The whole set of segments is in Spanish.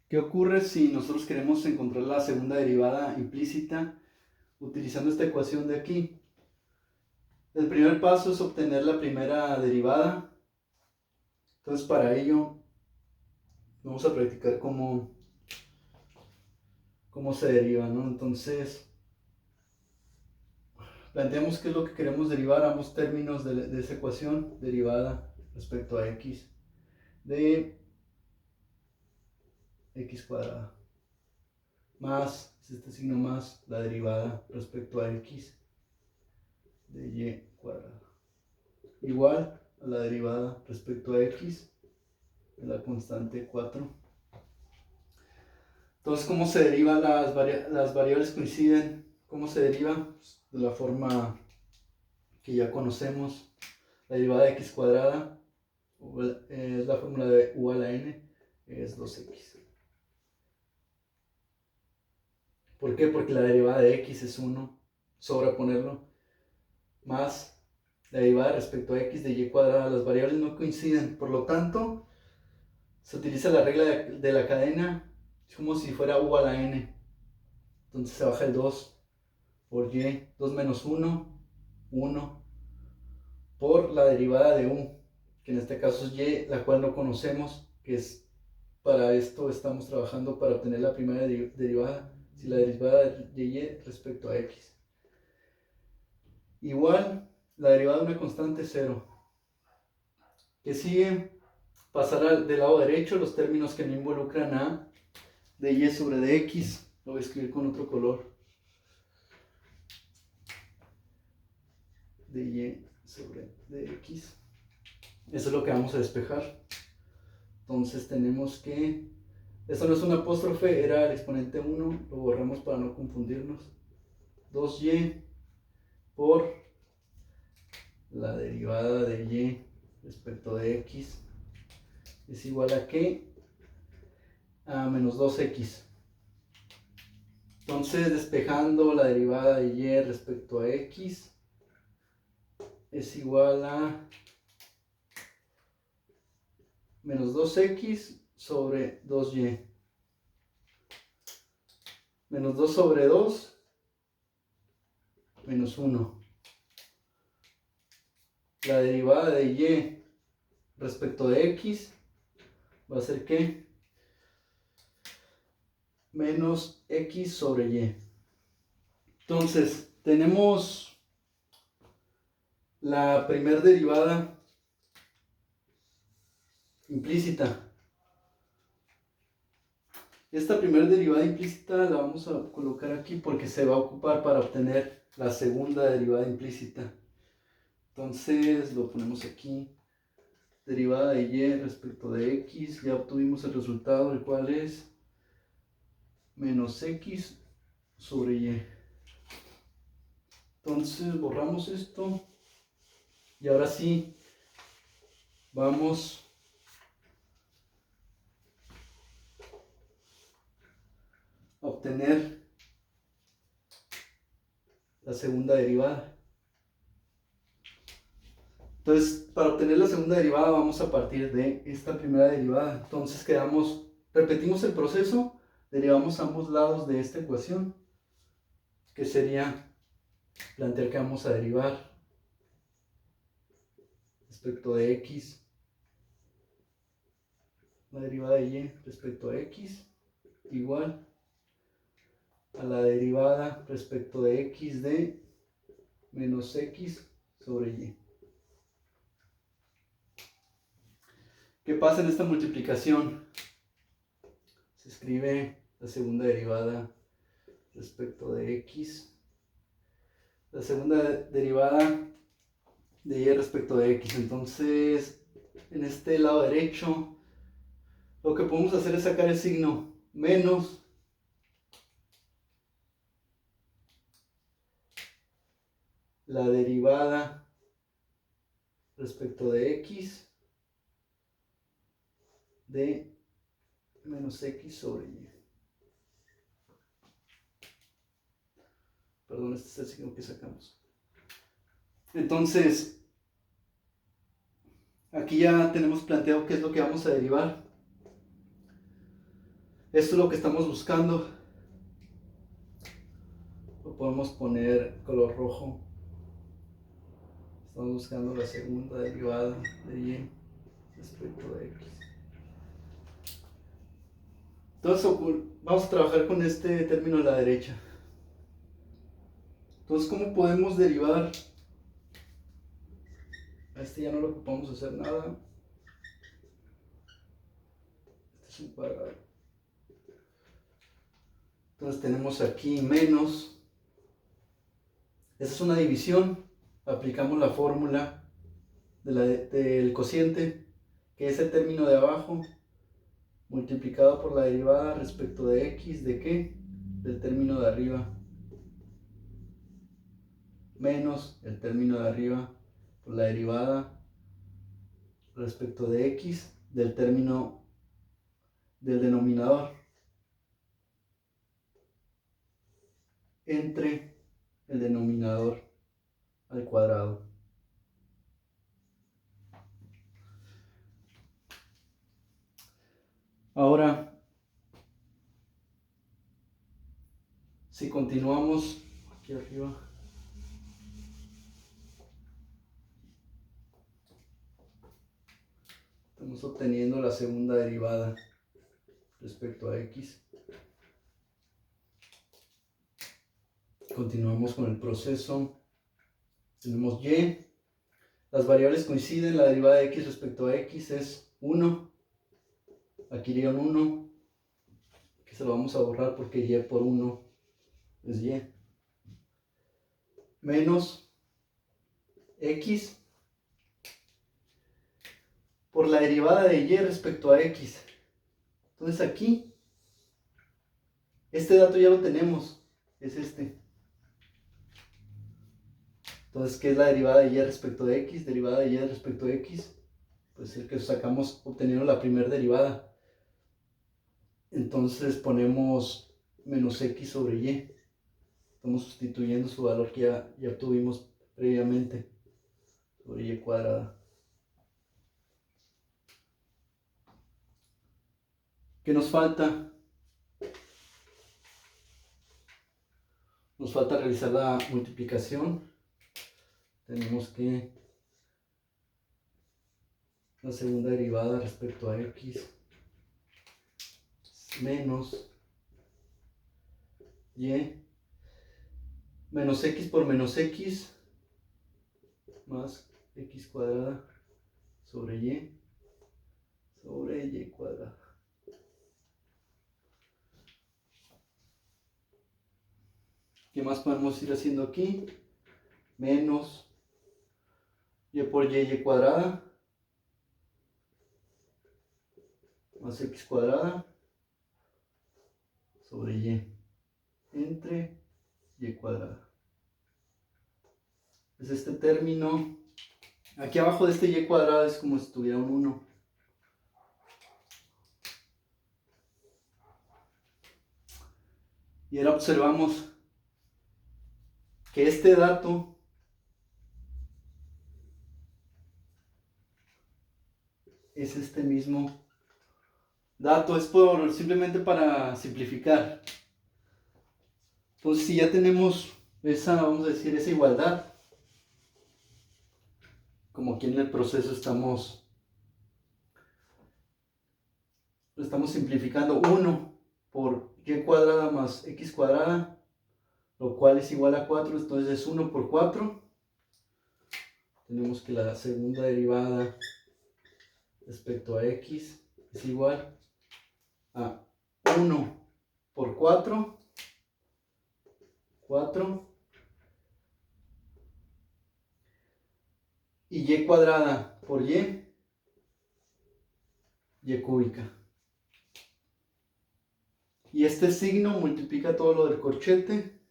¿Qué ocurre si nosotros queremos encontrar la segunda derivada implícita utilizando esta ecuación de aquí? El primer paso es obtener la primera derivada. Entonces, para ello vamos a practicar cómo se deriva, ¿no? Entonces, planteamos qué es lo que queremos derivar, ambos términos de esa ecuación, derivada respecto a x de x cuadrada, más, es este signo más, la derivada respecto a x de y cuadrada, igual a la derivada respecto a x de la constante 4. Entonces, ¿cómo se derivan las variables coinciden? ¿Cómo se deriva? Pues, de la forma que ya conocemos. La derivada de x cuadrada es la fórmula de u a la n, es 2x. ¿Por qué? Porque la derivada de x es 1, sobreponerlo, más la derivada respecto a x de y cuadrada. Las variables no coinciden, por lo tanto, se utiliza la regla de la cadena, es como si fuera u a la n. Entonces se baja el 2 por y, 2 menos 1, 1, por la derivada de u, que en este caso es y, la cual no conocemos, que es, para esto estamos trabajando para obtener la primera derivada, si la derivada de y respecto a x. Igual, la derivada de una constante 0. Que sigue, pasar del lado derecho los términos que no involucran a de y sobre de x. Lo voy a escribir con otro color. De y sobre de x. Eso es lo que vamos a despejar. Entonces tenemos que, esto no es un apóstrofe, era el exponente 1, lo borramos para no confundirnos. 2y por la derivada de y respecto de x es igual a ¿qué? A menos 2x. Entonces, despejando la derivada de y respecto a x es igual a menos 2x sobre 2y. Menos 2 sobre 2, menos 1. La derivada de y respecto de x va a ser ¿qué? Menos x sobre y. Entonces, tenemos la primera derivada implícita. Esta primera derivada implícita la vamos a colocar aquí porque se va a ocupar para obtener la segunda derivada implícita. Entonces lo ponemos aquí. Derivada de y respecto de x. Ya obtuvimos el resultado, el cual es menos x sobre y. Entonces borramos esto. Y ahora sí, vamos a obtener la segunda derivada. Entonces, para obtener la segunda derivada vamos a partir de esta primera derivada. Entonces repetimos el proceso, derivamos ambos lados de esta ecuación, que sería plantear que vamos a derivar respecto de x, la derivada de y respecto a x, igual a la derivada respecto de x de menos x sobre y. ¿Qué pasa en esta multiplicación? Se escribe la segunda derivada respecto de x, la segunda derivada de y respecto de x. Entonces, en este lado derecho, lo que podemos hacer es sacar el signo menos la derivada respecto de x de menos x sobre y. Perdón, este es el signo que sacamos. Entonces, aquí ya tenemos planteado qué es lo que vamos a derivar. Esto es lo que estamos buscando. Lo podemos poner color rojo. Estamos buscando la segunda derivada de y respecto de x. Entonces vamos a trabajar con este término a la derecha. Entonces, ¿cómo podemos derivar? A este ya no lo ocupamos hacer nada. Este es un cuadrado. Entonces tenemos aquí menos. Esta es una división. Aplicamos la fórmula del cociente, que es el término de abajo, multiplicado por la derivada respecto de x, ¿de qué? Del término de arriba, menos el término de arriba por la derivada respecto de x del término del denominador entre el denominador al cuadrado. Ahora, si continuamos aquí arriba, estamos obteniendo la segunda derivada respecto a x. Continuamos con el proceso. Tenemos y. Las variables coinciden. La derivada de x respecto a x es 1. Aquí iría un 1. Que se lo vamos a borrar porque y por 1 es y. Menos x por la derivada de y respecto a x. Entonces aquí, este dato ya lo tenemos. Es este. Entonces, ¿qué es la derivada de y respecto de x? Derivada de y respecto de x, pues el que sacamos obteniendo la primera derivada. Entonces ponemos menos x sobre y. Estamos sustituyendo su valor que ya obtuvimos previamente sobre y cuadrada. ¿Qué nos falta? Nos falta realizar la multiplicación. Tenemos que la segunda derivada respecto a x menos y menos x por menos x más x cuadrada sobre y cuadrada. ¿Qué más podemos ir haciendo aquí? Menos y por y cuadrada más x cuadrada sobre y entre y cuadrada. Es este término. Aquí abajo de este y cuadrado es como si tuviera un 1. Y ahora observamos que este dato es este mismo dato. Es simplemente para simplificar. Entonces, si ya tenemos esa, vamos a decir, esa igualdad, como aquí en el proceso estamos simplificando 1 por y cuadrada más x cuadrada, lo cual es igual a 4, entonces es 1 por 4. Tenemos que la segunda derivada respecto a x es igual a 1 por 4, 4, y y cuadrada por y cúbica. Y este signo multiplica todo lo del corchete.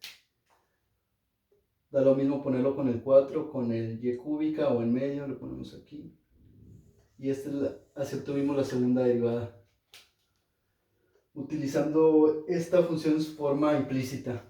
Da lo mismo ponerlo con el 4, con el y cúbica o en medio, lo ponemos aquí. Y así obtuvimos la segunda derivada, utilizando esta función en su forma implícita.